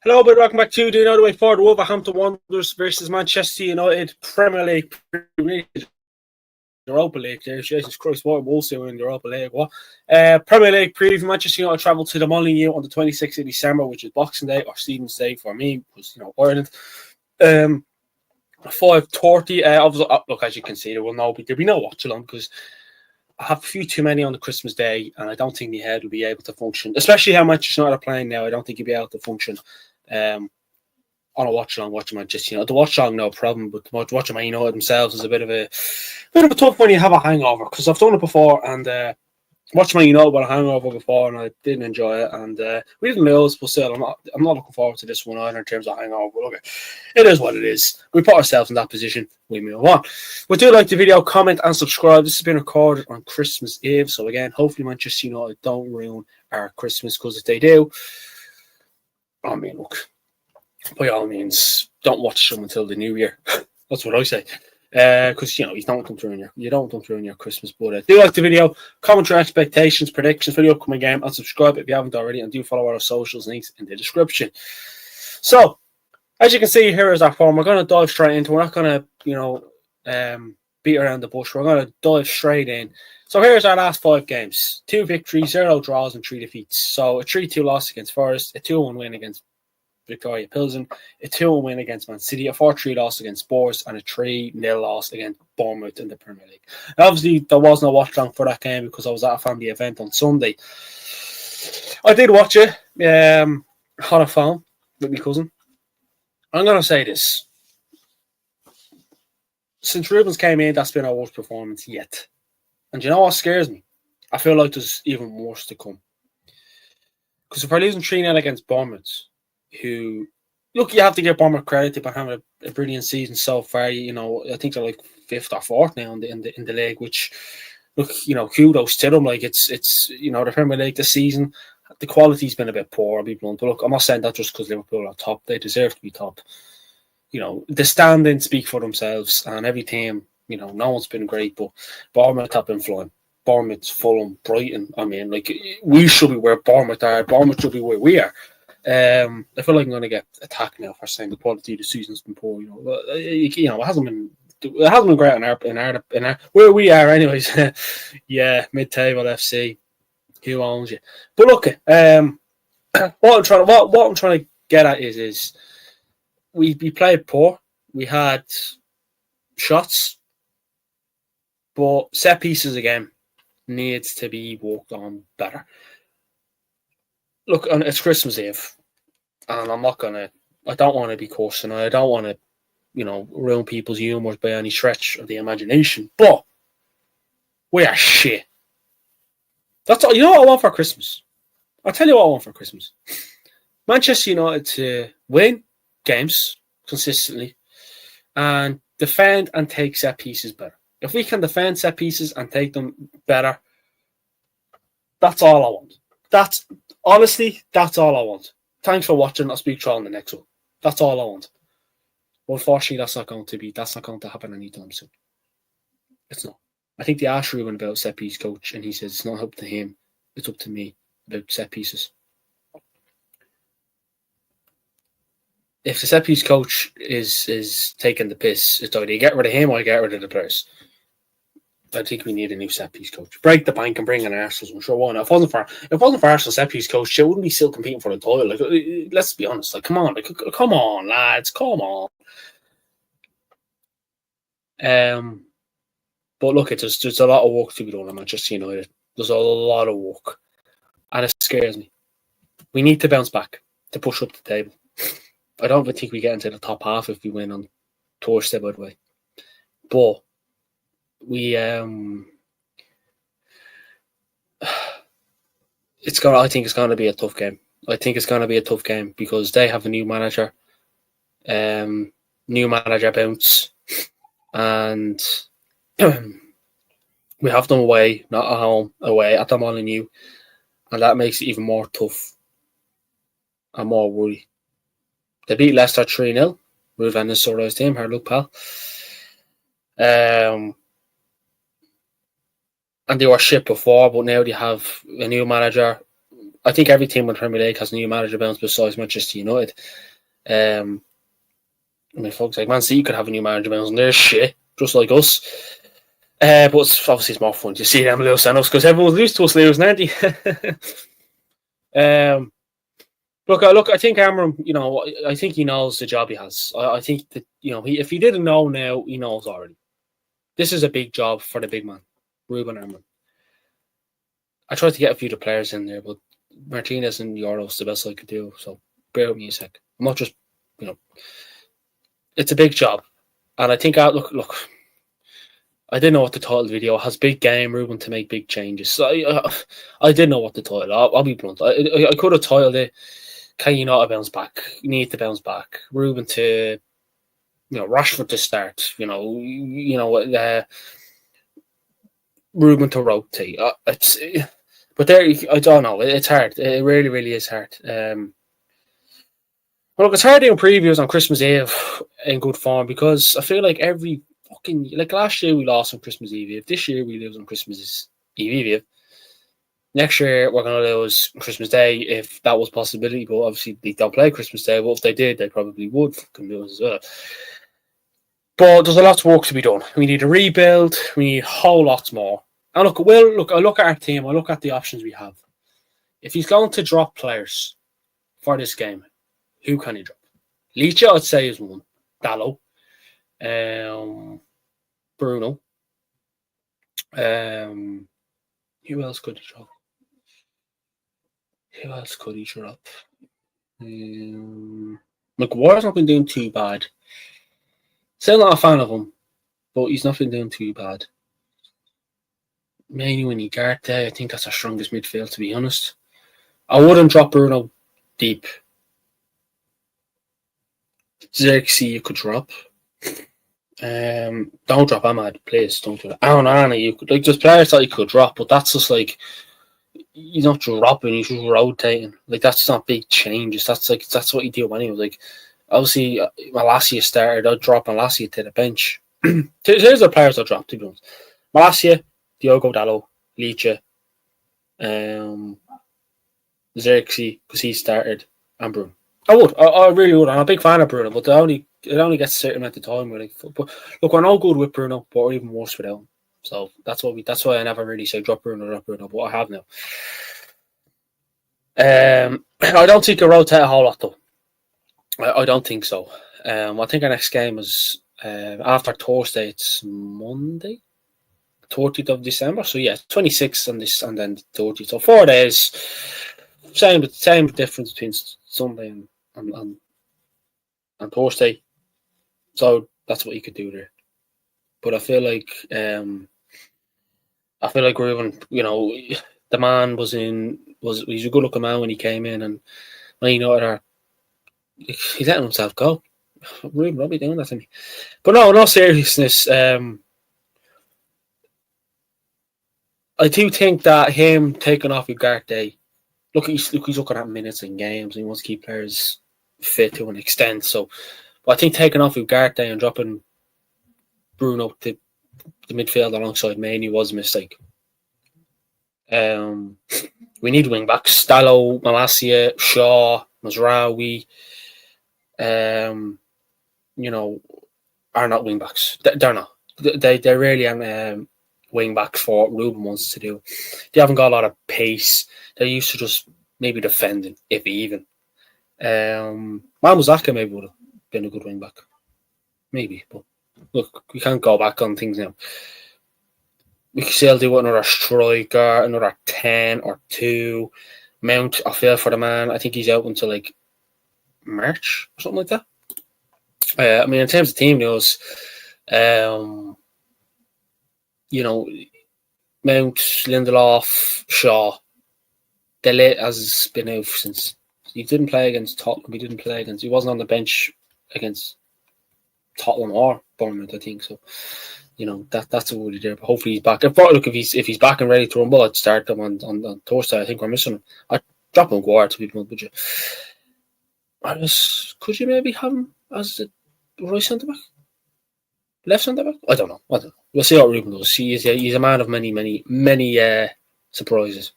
Hello, but welcome back to the Another Way Forward. Wolverhampton Wanderers versus Manchester United Premier League, Europa League. There, Jesus Christ, what we'll see in the Europa League. What? Premier League preview. Manchester United travel to the Molineux on the 26th of December, which is Boxing Day or Stephen's Day for me, because Ireland. 5:30. Obviously, look, as you can see, there'll be no watch along because I have a few too many on the Christmas Day, and I don't think my head will be able to function, especially how Manchester United are playing now. I don't think you'll be able to function on a watch along watching Manchester. The watch along, no problem, but watching Man United themselves is a bit of a tough when you have a hangover, because I've done it before and watched Man United with a hangover before, and I didn't enjoy it. And we didn't lose, but still, I'm not looking forward to this one either in terms of hangover. But look, it is what it is. We put ourselves in that position. We move on. We do like the video, comment, and subscribe. This has been recorded on Christmas Eve, so again, hopefully Manchester United don't ruin our Christmas, because if they do, I mean, look, by all means, don't watch them until the New Year. That's what I say. Because you don't want them to ruin your Christmas. But do like the video, comment your expectations, predictions for the upcoming game, and subscribe if you haven't already, and do follow our socials links in the description. So, as you can see, here is our form. We're going to dive straight into. We're not going to beat around the bush. We're going to dive straight in. So here's our last 5 games: 2 victories, 0 draws, and 3 defeats. So a 3-2 loss against Forest, a 2-1 win against Victoria Pilsen, a 2-1 win against Man City, a 4-3 loss against Spurs, and a 3-0 loss against Bournemouth in the Premier League. Now, obviously, there was no watch along for that game because I was at a family event on Sunday. I did watch it on a phone with my cousin. I'm going to say this. Since Ruben's came in, that's been our worst performance yet. And you know what scares me? I feel like there's even worse to come. Because if we're losing 3-0 against Bournemouth, who, look, you have to give Bournemouth credit. They've been having a brilliant season so far. I think they're like 5th or 4th now in the league, which, look, kudos to them. Like, it's the Premier League this season, the quality's been a bit poor, I'll be blunt. But look, I'm not saying that just because Liverpool are top. They deserve to be top. The standings speak for themselves, and every team, no one's been great, but Bournemouth have been flying. Bournemouth, Fulham, Brighton. I mean, like, we should be where Bournemouth are. Bournemouth should be where we are. I feel like I'm going to get attacked now for saying the quality of the season's been poor. It hasn't been great in our where we are, anyways. Yeah, mid-table FC. Who owns you? But look, what I'm trying to get at is we played poor. We had shots, but set pieces again needs to be worked on better. Look, it's Christmas Eve, and I don't want to be cursing. I don't want to, ruin people's humours by any stretch of the imagination, but we are shit. That's all. You know what I want for Christmas? I'll tell you what I want for Christmas. Manchester United to win games consistently and defend and take set pieces better. If we can defend set pieces and take them better, that's all I want. That's all I want. Thanks for watching. I'll speak to you on the next one. That's all I want. But unfortunately, that's not going to happen anytime soon. It's not. I think they asked Ruben about set piece coach, and he says it's not up to him. It's up to me about set pieces. If the set piece coach is taking the piss, it's either you get rid of him or you get rid of the players. I think we need a new set piece coach. Break the bank and bring in Arsenal. I'm sure why not. If it wasn't for Arsenal set piece coach, they wouldn't be still competing for the title. Like, let's be honest. Like, come on, lads, come on. But look, there's a lot of work to be done at Manchester United. There's a lot of work, and it scares me. We need to bounce back to push up the table. I don't even think we get into the top half if we win on Thursday, by the way. But we I think it's gonna be a tough game. I think it's gonna be a tough game because they have a new manager. New manager bounce. And we have them away, not at home, away at the Molineux. And that makes it even more tough and more worry. They beat Leicester 3-0. Ruben is Sorrow's team. Hard luck, pal. And they were shit before, but now they have a new manager, I think every team in the Premier League has a new manager bounce besides Manchester United. Folks like Man City could have a new manager bounce and they're shit, just like us. But obviously it's more fun to see them lose than us because everyone's used to us losing, aren't they? Look, I think Amram, I think he knows the job he has. I think that, if he didn't know now, he knows already. This is a big job for the big man, Ruben Amram. I tried to get a few of the players in there, but Martinez and Euro's the best I could do, so bear with me a sec. I'm not just, it's a big job. And I think, look, I didn't know what the title of the video has. Big game, Ruben to make big changes. So I didn't know what the title. I'll be blunt. I could have titled it, "Can you not bounce back? You need to bounce back." Ruben to, Rashford to start. Ruben to rotate. But there, I don't know. It's hard. It really, really is hard. Look, it's hard doing previews on Christmas Eve in good form because I feel like every like last year we lost on Christmas Eve. This year we lose on Christmas Eve. Next year we're going to lose Christmas Day if that was a possibility, but obviously they don't play Christmas Day. But if they did, they probably would fucking lose as well. But there's a lot of work to be done. We need a rebuild. We need a whole lot more. And I look at our team. I look at the options we have. If he's going to drop players for this game, who can he drop? Leach, I'd say, is one. Dallo. Bruno. Who else could he drop? McGuire's not been doing too bad. Still not a fan of him, but he's not been doing too bad. Mainly when Ugarte, I think that's our strongest midfield, to be honest. I wouldn't drop Bruno deep. Xerxes you could drop. Don't drop Ahmad, please. Don't do that. Aaron, you could there's players that you could drop, but that's just like you're not dropping, you're just rotating. Like that's not big changes. That's what you do anyway. Like obviously Malacia started, I'd drop Malacia to the bench. There's the players I'll drop, to be honest. Malacia, Diogo Dallo, Leach, Xerxes, because he started, and Bruno. I really would. I'm a big fan of Bruno, but it only gets a certain amount of time. But look, we're no good with Bruno, but we're even worse without him. So that's why I never really say drop Bruno, but I have now. I don't think he'll rotate a whole lot though. I don't think so. I think our next game is after Thursday. It's Monday, 30th of December. So yeah, 26th on this, and then 30th. So 4 days. Same difference between Sunday and Thursday. So that's what you could do there. But I feel like Ruben, the man was he's a good looking man when he came in, and he's letting himself go. Ruben, don't be doing that to me. But no seriousness. I do think that him taking off Ugarte, look, he's looking at minutes in games, and he wants to keep players fit to an extent. So, but I think taking off Ugarte and dropping Bruno to the midfield alongside Maney was a mistake. We need wing backs: Dallo, Malacia, Shaw, Mazraoui. Are not wing backs. They're not. They really aren't wing backs for what Ruben wants to do. They haven't got a lot of pace. They're used to just maybe defending, if even. Mamuzaka maybe would have been a good wing back. Maybe, but look, we can't go back on things now. We can still do another striker, another 10 or 2. Mount, I feel for the man. I think he's out until like March or something like that. In terms of team news, Mount, Lindelof, Shaw, Delete has been out since he didn't play against Tottenham. He wasn't on the bench against Tottenham or Bournemouth, I think. So, that's a worry there. But hopefully he's back. If he's back and ready to rumble, I'd start him on Thursday. I think we're missing him. I'd drop him Guard to be blunt, would you? Could you maybe have him as the right centre back? Left centre back? I don't know. We'll see what Ruben does. He's a man of many surprises.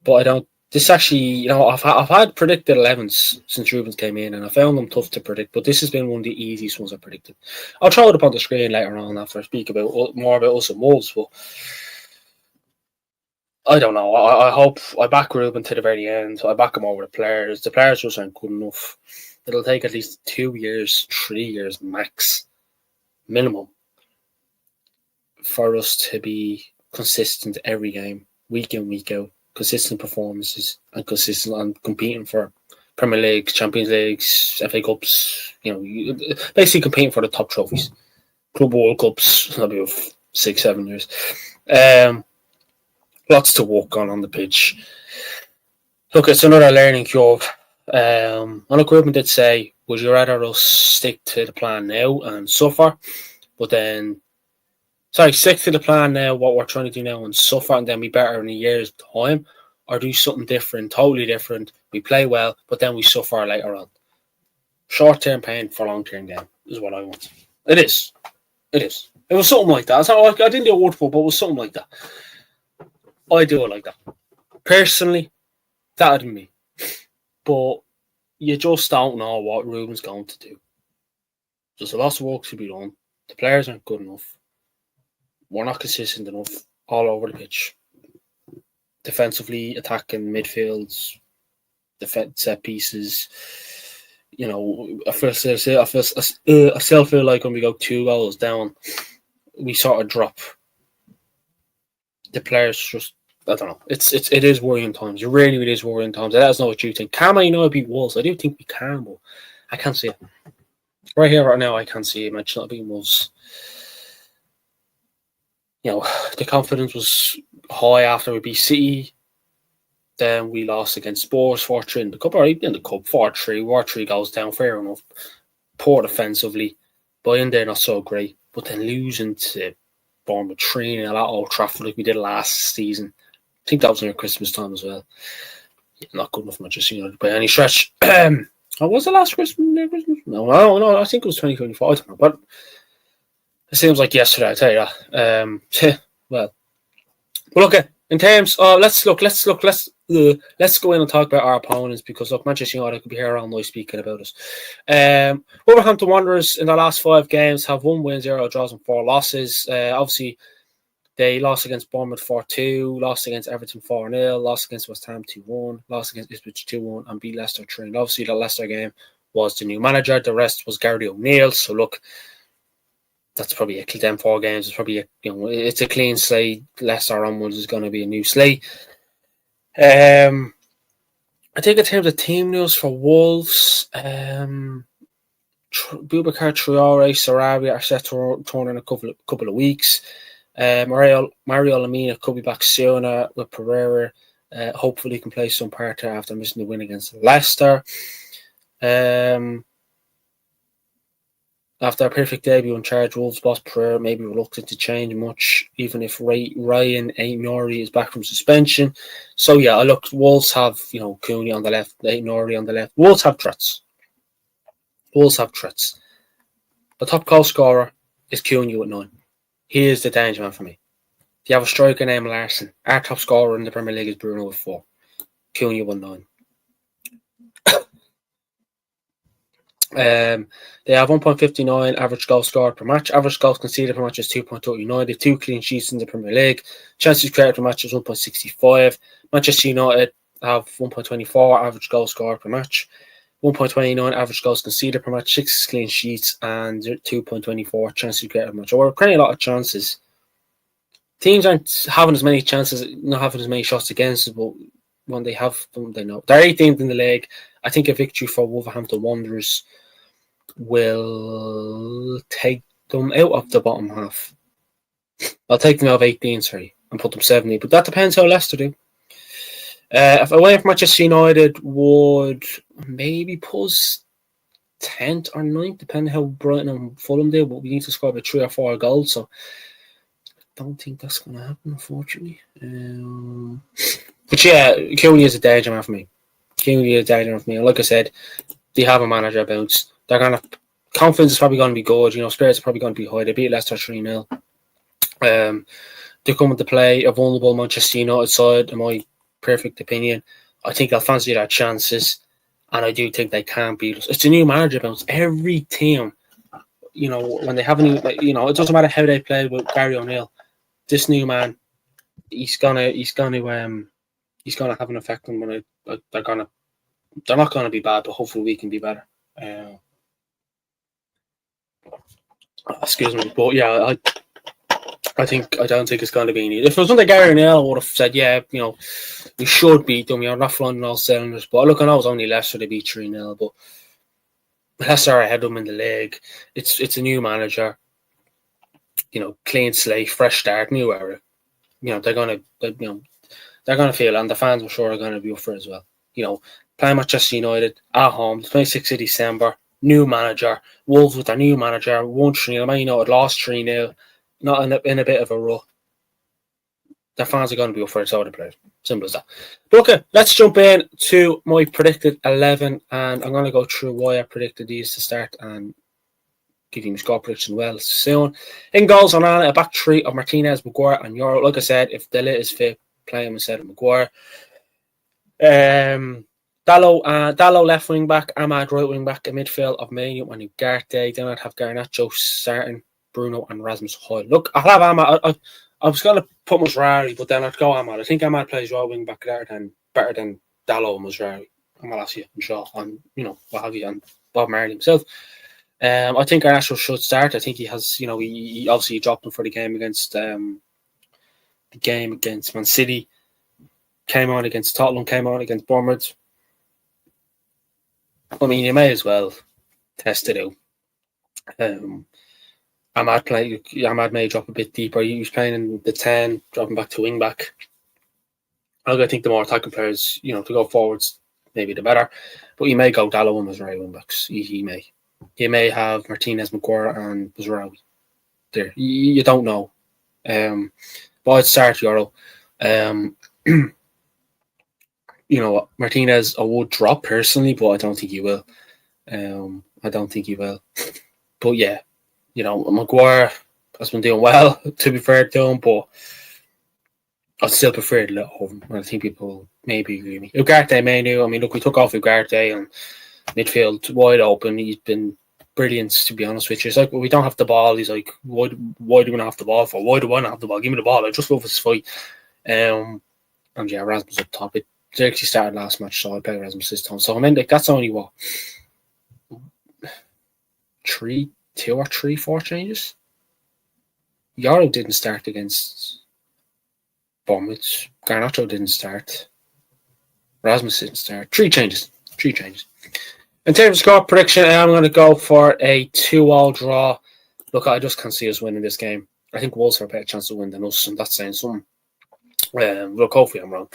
But I don't. This actually, I've had predicted 11s since Ruben's came in, and I found them tough to predict. But this has been one of the easiest ones I predicted. I'll throw it up on the screen later on after I speak about more about us and Wolves. But I don't know. I hope I back Ruben to the very end. I back him over the players. The players just aren't good enough. It'll take at least 2 years, 3 years max, minimum, for us to be consistent every game, week in, week out. Consistent performances and consistent on competing for Premier League, Champions Leagues, FA Cups, basically competing for the top trophies. Club World Cups, that'll be 6, 7 years. Lots to work on the pitch. Look, it's another learning curve. And look, Ruben did say, would you rather us stick to the plan now and suffer, stick to the plan now, what we're trying to do now, and suffer, and then be better in a year's time, or do something different, totally different. We play well, but then we suffer later on. Short-term pain for long-term gain is what I want. It is. It was something like that. It's not like I didn't do a word for it, but it was something like that. I do it like that. Personally, that'd be me. But you just don't know what Ruben's going to do. There's a lot of work to be done. The players aren't good enough. We're not consistent enough all over the pitch. Defensively, attacking, midfields, set pieces. I still feel like when we go 2 goals down, we sort of drop. The players just, I don't know. It is worrying times. It really is worrying times. I don't know what you think. Can I beat Wolves? I do think we can, but I can't see it. Right here, right now, I can't see it. Manchester not beating Wolves. The confidence was high after we beat City. Then we lost against Spurs 4-3 in the cup, or in the cup 4-3. 4-3 goes down, fair enough. Poor defensively, but in there not so great. But then losing to Bournemouth 3-0 at Old Trafford like we did last season. I think that was near Christmas time as well. Not good enough, Manchester United by any stretch. Was the last Christmas? No. I think it was 2024. I don't know, but it seems like yesterday. I tell you that. Well, okay. In terms, let's go in and talk about our opponents, because look, Manchester United could be here all night speaking about us. Wolverhampton Wanderers in their last 5 games have 1 win, 0 draws, and 4 losses. Obviously, they lost against Bournemouth 4-2, lost against Everton 4-0, lost against West Ham 2-1, lost against Ipswich 2-1, and beat Leicester 3. And obviously, the Leicester game was the new manager. The rest was Gary O'Neill. So look, that's probably them 4 games. It's probably it's a clean slate. Leicester onwards is going to be a new slate. I think in terms of team news for Wolves, Boubacar Traore, Sarabia are set to return in a couple of weeks. Mario Lamina could be back sooner with Pereira. Hopefully he can play some part after missing the win against Leicester. After a perfect debut in charge, Wolves boss Pereira may be reluctant to change much, even if Ryan Aït-Nouri is back from suspension. So yeah, Wolves have Cooney on the left, Aït-Nouri on the left. Wolves have threats. The top goal scorer is Cooney with 9. He is the danger man for me. If you have a striker named Larson, our top scorer in the Premier League is Bruno with 4. Cooney with 9. They have 1.59 average goals scored per match. Average goals conceded per match is 2.39. They have 2 clean sheets in the Premier League. Chances created per match is 1.65. Manchester United have 1.24 average goals scored per match. 1.29 average goals conceded per match, 6 clean sheets, and 2.24 chances created per match. So we're creating a lot of chances. Teams aren't having as many chances, not having as many shots against us, but when they have them, they know. They're 18th in the league. I think a victory for Wolverhampton Wanderers will take them out of the bottom half. I'll take them out of 18, and put them 70. But that depends how Leicester do. If away from Manchester United would maybe put 10th or 9th, depending how Brighton and Fulham do, but we need to score about 3 or 4 goals, so I don't think that's going to happen, unfortunately. But yeah, Cooney is a danger man for me. And like I said, they have a manager bounce. They're going to... Confidence is probably going to be good. Spirits are probably going to be high. They beat Leicester 3-0. They're coming to play a vulnerable Manchester United side. In my perfect opinion. I think they'll fancy their chances, and I do think they can beat us. It's a new manager bounce. Every team, when they have a new, it doesn't matter how they play with Gary O'Neill. This new man, he's gonna have an effect on when they're not gonna be bad, but hopefully we can be better. Excuse me, but yeah, I don't think it's going to be needed. If it was under Gary O'Neill, I would have said, yeah, we should beat them. We're not flying on all cylinders. But look, I know it's only Leicester to beat 3-0, but Leicester are ahead of them in the league. It's a new manager, clean slate, fresh start, new era. They're gonna feel it, and the fans I'm sure are gonna be up for it as well. Playing Manchester United at home, the 26th of December, new manager, Wolves with their new manager, won 3-0. Man United lost 3-0. Not in a bit of a rut. The fans are going to be up for it, so they play. Simple as that. But okay, let's jump in to my predicted 11, and I'm going to go through why I predicted these to start and give you my score prediction well soon. In goals, on a back three of Martinez, Maguire, and Euro. Like I said, if De Ligt is fit, play him instead of Maguire. Dalot left wing back, Ahmad right wing back, a midfield of Manu and Ugarte. Then I'd have Garnacho starting, Bruno and Rasmus Højlund. Look, I'll have Ahmad. I was going to put Masraoui, but then I'd go Ahmad. I think Ahmad plays right wing back better than Dalot and Masraoui. I'm Malacia and Shaw and what have you, and Bob Marley himself. I think Garnacho should start. I think he has. He obviously dropped him for the game against Man City. Came on against Tottenham. Came on against Bournemouth. I mean, you may as well test it out. Ahmad may drop a bit deeper. He was playing in the 10, dropping back to wing back. I think the more attacking players, to go forwards, maybe the better. But he may go Dalot and Masraoui wing backs. He may. He may have Martinez, Maguire, and Masraoui there. You don't know. But I'd start Euro. Martinez I would drop personally, but I don't think he will. But yeah, Maguire has been doing well, to be fair to him, but I'd still prefer it a little over him. I think people maybe agree with me. Ugarte, Manu, I mean, look, we took off Ugarte and midfield wide open. He's been brilliant, to be honest with you. It's like, well, we don't have the ball. He's like, why do we not have the ball for? Why do I not have the ball? Give me the ball. I just love his fight. And yeah, Rasmus up top. It actually started last match, so I play Rasmus this time. So I mean, that's only what 2 or 3, 4 changes. Euro didn't start against Bournemouth. Garnacho didn't start. Rasmus didn't start. 3 changes. In terms of score prediction, I'm going to go for a 2-2 draw. Look, I just can't see us winning this game. I think Wolves have a better chance to win than us, and that's saying something. Look, hopefully I'm wrong.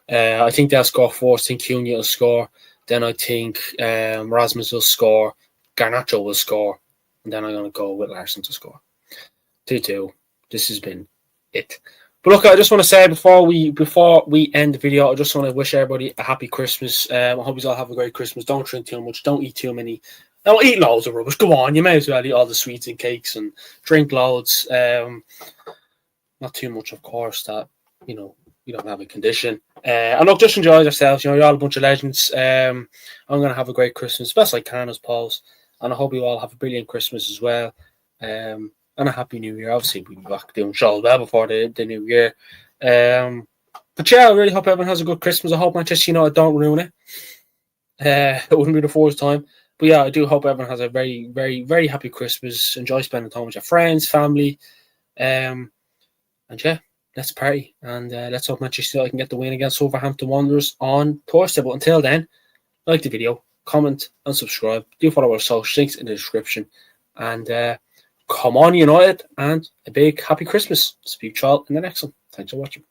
I think they'll score 4. I think Cunha will score. Then I think Rasmus will score. Garnacho will score. And then I'm going to go with Larsson to score. 2-2. This has been it. But look, I just want to say before we end the video, I just want to wish everybody a happy Christmas. I hope you all have a great Christmas. Don't drink too much. Don't eat too many. Don't eat loads of rubbish. Go on, you may as well eat all the sweets and cakes and drink loads. Not too much, of course, that you don't have a condition. And look, just enjoy yourselves. You're all a bunch of legends. I'm going to have a great Christmas, best I can, I suppose. And I hope you all have a brilliant Christmas as well. And a happy New Year. Obviously, we'll be back doing shows well before the New Year. But yeah, I really hope everyone has a good Christmas. I hope Manchester United don't ruin it. It wouldn't be the first time. But yeah, I do hope everyone has a very, very, very happy Christmas. Enjoy spending time with your friends, family. And yeah, let's party. And let's hope Manchester United can get the win against Wolverhampton Wanderers on Thursday. But until then, like the video, comment and subscribe. Do follow our social links in the description. And come on, United, and a big happy Christmas. Speak to you all in the next one. Thanks for watching.